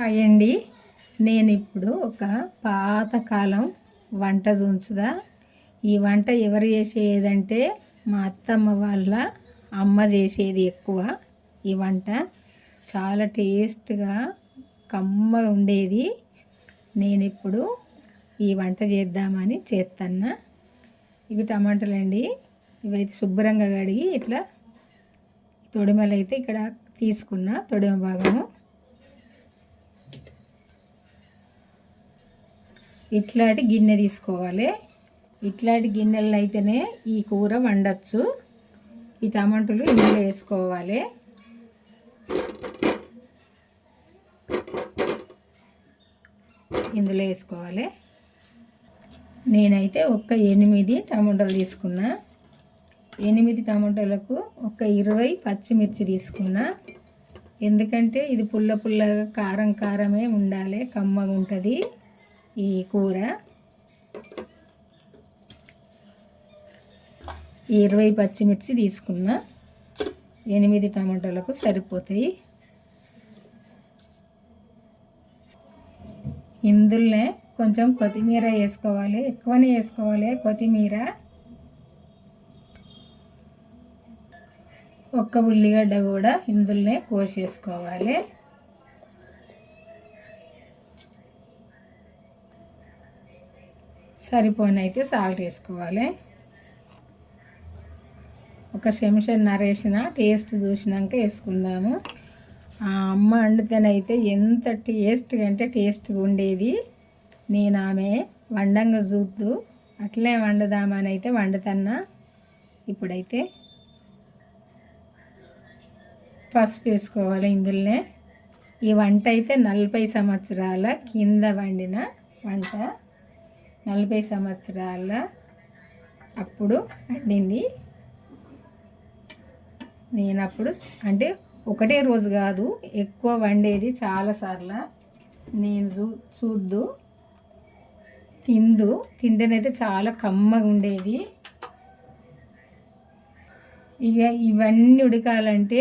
అయ్యండి. నేను ఇప్పుడు ఒక పాతకాలం వంట చూంచుదా. ఈ వంట ఎవరు చేసేదంటే మా అత్తమ్మ వాళ్ళ అమ్మ చేసేది ఎక్కువ. ఈ వంట చాలా టేస్ట్గా కమ్మగా ఉండేది. నేను ఇప్పుడు ఈ వంట చేద్దామని చేస్తున్నా. ఇవి టమాటాలు అండి. ఇవైతే శుభ్రంగా కడిగి ఇట్లా తొడిమలు అయితే ఇక్కడ తీసుకున్నా. తొడిమ భాగము ఇట్లాంటి గిన్నె తీసుకోవాలి. ఇట్లాంటి గిన్నెలు అయితేనే ఈ కూర వండొచ్చు. ఈ టమాటాలు ఇందులో వేసుకోవాలి. ఇందులో వేసుకోవాలి. నేనైతే ఒక 8 టమాటాలు తీసుకున్నా. 8 టమాటాలకు ఒక 20 పచ్చిమిర్చి తీసుకున్నా. ఎందుకంటే ఇది పుల్ల పుల్లగా కారం కారమే ఉండాలి, కమ్మగా ఉంటుంది ఈ కూర. 20 పచ్చిమిర్చి తీసుకున్నా. 8 టమాటాలకు సరిపోతాయి. ఇందులోనే కొంచెం కొత్తిమీర వేసుకోవాలి. ఎక్కువనే వేసుకోవాలి కొత్తిమీర. ఒక్క ఉల్లిగడ్డ కూడా ఇందులోనే కోసేసుకోవాలి. సరిపోనైతే సాల్ట్ వేసుకోవాలి. ఒక చెంచాన్నర వేసిన టేస్ట్ చూసినాక వేసుకుందాము. ఆ అమ్మ వండితేనైతే ఎంత టేస్ట్గా అంటే టేస్ట్గా ఉండేది. నేను ఆమె వండంగా చూద్దు అట్లే వండుదామని అయితే వండుతున్నా. ఇప్పుడైతే పసుపు వేసుకోవాలి ఇందులోనే. ఈ వంట అయితే 40 సంవత్సరాల కింద వండిన వంట. 40 సంవత్సరాల అప్పుడు వండింది. నేను అప్పుడు అంటే ఒకటే రోజు కాదు, ఎక్కువ వండేది చాలాసార్లు. నేను చూద్దు తింటేనైతే చాలా కమ్మగా ఉండేది. ఇక ఇవన్నీ ఉడకాలంటే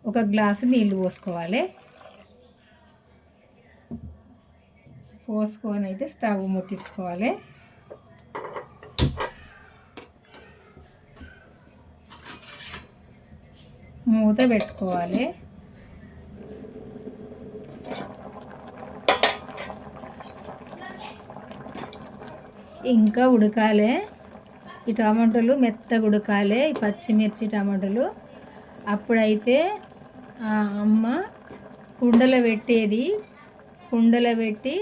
ఒక గ్లాసు నీళ్ళు పోసుకోవాలి. పోసుకొని అయితే స్టవ్ ముట్టించుకోవాలి. మూత పెట్టుకోవాలి. ఇంకా ఉడకాలి. ఈ టమాటాలు మెత్తగా ఉడకాలి. ఈ పచ్చిమిర్చి టమాటాలు. అప్పుడైతే అమ్మ కుండలో పెట్టేది. కుండలో పెట్టి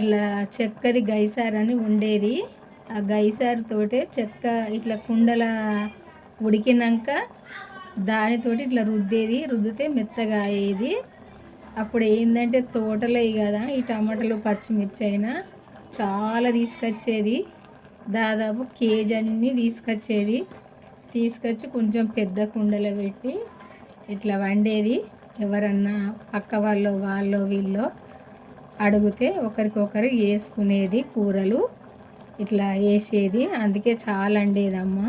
ఇలా చెక్కది గైసారని ఉండేది. ఆ గైసారుతోటే చెక్క ఇట్లా కుండల ఉడికినాక దానితోటి ఇట్లా రుద్దేది. రుద్దితే మెత్తగా అయ్యేది. అప్పుడు ఏంటంటే తోటలే కదా ఈ టమాటాలు పచ్చిమిర్చి అయినా చాలా తీసుకొచ్చేది. దాదాపు కేజీ అన్నీ తీసుకొచ్చేది. తీసుకొచ్చి కొంచెం పెద్ద కుండలో పెట్టి ఇట్లా వండేది. ఎవరన్నా పక్క వాళ్ళు వీళ్ళు అడిగితే ఒకరికొకరు వేసుకునేది. కూరలు ఇట్లా వేసేది. అందుకే చాలా వండేదమ్మ.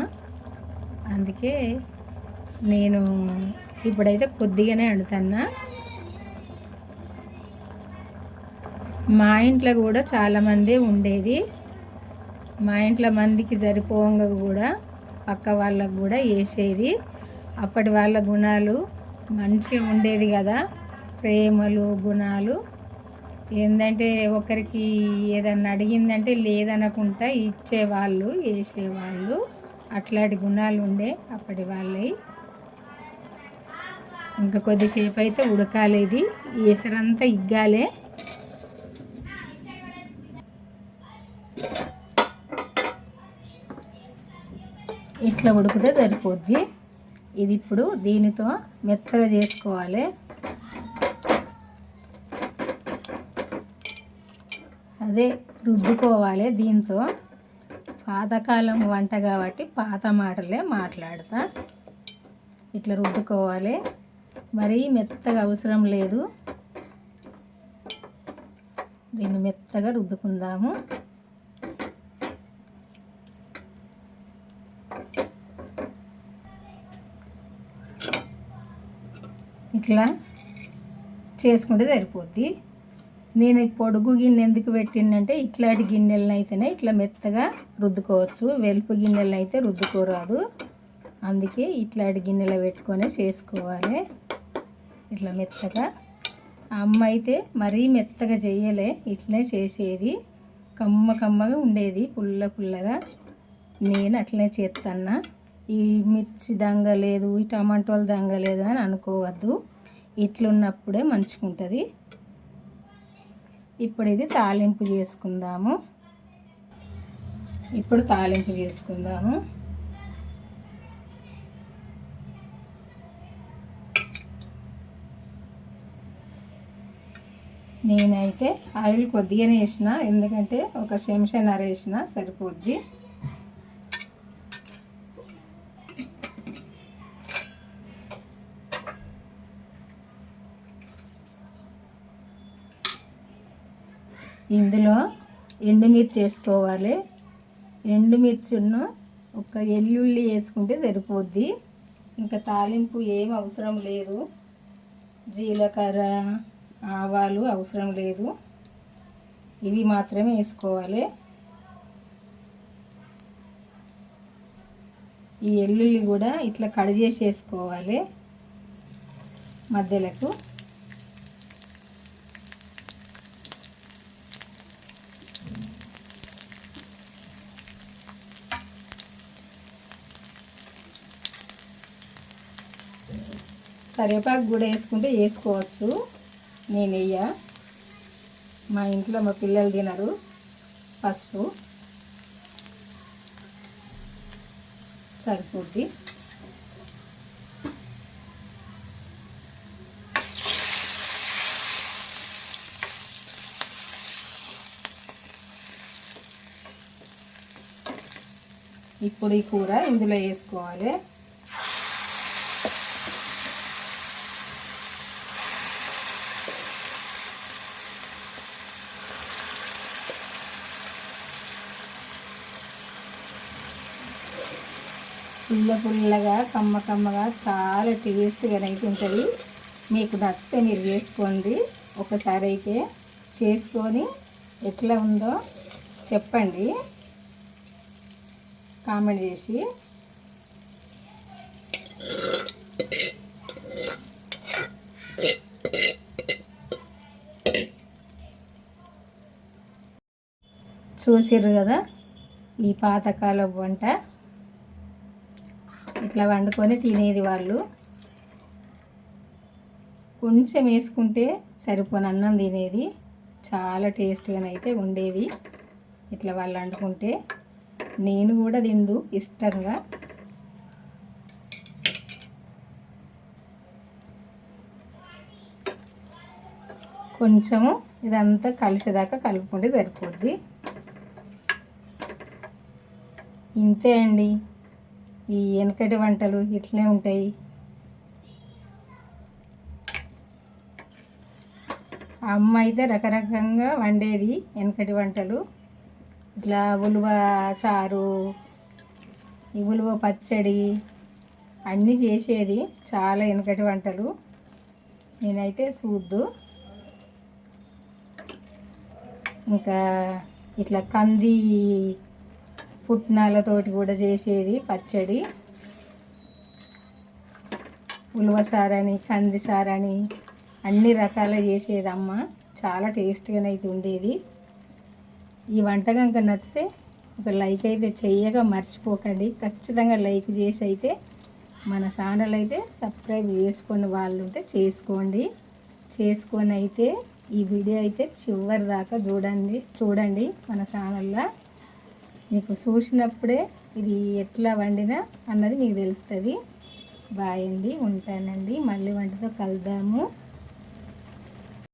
అందుకే నేను ఇప్పుడైతే కొద్దిగానే వండుతున్నా. మా ఇంట్లో కూడా చాలామంది ఉండేది. మా ఇంట్లో మందికి సరిపోగా కూడా పక్క వాళ్ళకు కూడా వేసేది. అప్పటి వాళ్ళ గుణాలు మంచిగా ఉండేది కదా, ప్రేమలు గుణాలు. ఏంటంటే ఒకరికి ఏదన్నా అడిగిందంటే లేదనకుండా ఇచ్చేవాళ్ళు, వేసేవాళ్ళు. అట్లాంటి గుణాలు ఉండే అప్పటి వాళ్ళవి. ఇంకా కొద్దిసేపు అయితే ఉడకాలి. ఇది ఎసరంతా ఇగ్గాలే. ఇట్లా ఉడికితే సరిపోద్ది. ఇది ఇప్పుడు దీనితో మెత్తగా చేసుకోవాలి. అదే రుద్దుకోవాలి దీంతో. పాతకాలం వంట కాబట్టి పాత మాటలే మాట్లాడతా. ఇట్లా రుద్దుకోవాలి. మరీ మెత్తగా అవసరం లేదు. దీన్ని మెత్తగా రుద్దుకుందాము. ఇట్లా చేసుకుంటే సరిపోద్ది. నేను ఈ పొడుగు గిన్నె ఎందుకు పెట్టిందంటే ఇట్లాంటి గిన్నెలను అయితేనే ఇట్లా మెత్తగా రుద్దుకోవచ్చు, వెలుపు గిన్నెలను అయితే రుద్దుకోరాదు. అందుకే ఇట్లాంటి గిన్నెలో పెట్టుకొని చేసుకోవాలి ఇట్లా మెత్తగా. అమ్మ అయితే మరీ మెత్తగా చేయలే, ఇట్లనే చేసేది, కమ్మగా ఉండేది, పుల్లగా. నేను అట్లనే చేస్తాను. ఈ మిర్చి దంగలేదు, ఈ టమాటోలు దంగలేదు అని అనుకోవద్దు, ఇట్లున్నప్పుడే మంచిగా ఉంటుంది. ఇప్పుడు ఇది తాలింపు చేసుకుందాము. నేనైతే ఆయిల్ కొద్దిగానే వేసిన, ఎందుకంటే ఒక చెంచాన్నర వేసిన సరిపోద్ది. ఇందులో ఎండుమిర్చి వేసుకోవాలి. ఎండుమిర్చిను ఒక ఎల్లుల్లి వేసుకుంటే సరిపోద్ది. ఇంకా తాలింపు ఏం అవసరం లేదు, జీలకర్ర ఆవాలు అవసరం లేదు, ఇవి మాత్రమే వేసుకోవాలి. ఈ ఎల్లుల్లి కూడా ఇట్లా కట్ చేసి వేసుకోవాలి మధ్యలకు. కరివేపాకు కూడా వేసుకుంటే వేసుకోవచ్చు, నేను వేయ, మా ఇంట్లో మా పిల్లలు తినరు. పసుపు సరిపోద్ది. ఇప్పుడు ఈ కూర ఇందులో వేసుకోవాలి. పుల్లగా కమ్మగా చాలా టేస్ట్గా అయితే ఉంటుంది. మీకు నచ్చితే మీరు చేసుకోండి, ఒకసారి అయితే చేసుకొని ఎట్లా ఉందో చెప్పండి కామెంట్ చేసి. చూసిర్రు కదా ఈ పాతకాలం వంట, ఇట్లా వండుకొని తినేది వాళ్ళు. కొంచెం వేసుకుంటే సరిపోని అన్నం తినేది, చాలా టేస్ట్గానైతే ఉండేది ఇట్లా వాళ్ళు వండుకుంటే. నేను కూడా తిందు ఇష్టంగా. కొంచెము ఇదంతా కలిసేదాకా కలుపుకుంటే సరిపోద్ది. ఇంతే అండి, ఈ వెనకటి వంటలు ఇట్లనే ఉంటాయి. అమ్మ అయితే రకరకంగా వండేది వెనకటి వంటలు, ఇట్లా ఉలువ చారు, ఈ ఉలువ పచ్చడి అన్నీ చేసేది, చాలా వెనకటి వంటలు. నేనైతే చూద్దు. ఇంకా ఇట్లా కంది పుట్నాలతోటి కూడా చేసేది పచ్చడి, ఉలువ చారని, కంది చారని అన్ని రకాలు చేసేది అమ్మ, చాలా టేస్ట్గానైతే ఉండేది. ఈ వంటకం కనుక నచ్చితే ఒక లైక్ అయితే చెయ్యగా మర్చిపోకండి. ఖచ్చితంగా లైక్ చేసి అయితే మన ఛానల్ అయితే సబ్స్క్రైబ్ చేసుకుని వాళ్ళు ఉంటే చేసుకొని అయితే ఈ వీడియో అయితే చివరి దాకా చూడండి మన ఛానల్లో. మీకు చూసినప్పుడే ఇది ఎట్లా వండినా అన్నది మీకు తెలుస్తుంది. బాయ్ అండి, ఉంటానండి, మళ్ళీ వంటతో కలుద్దాము.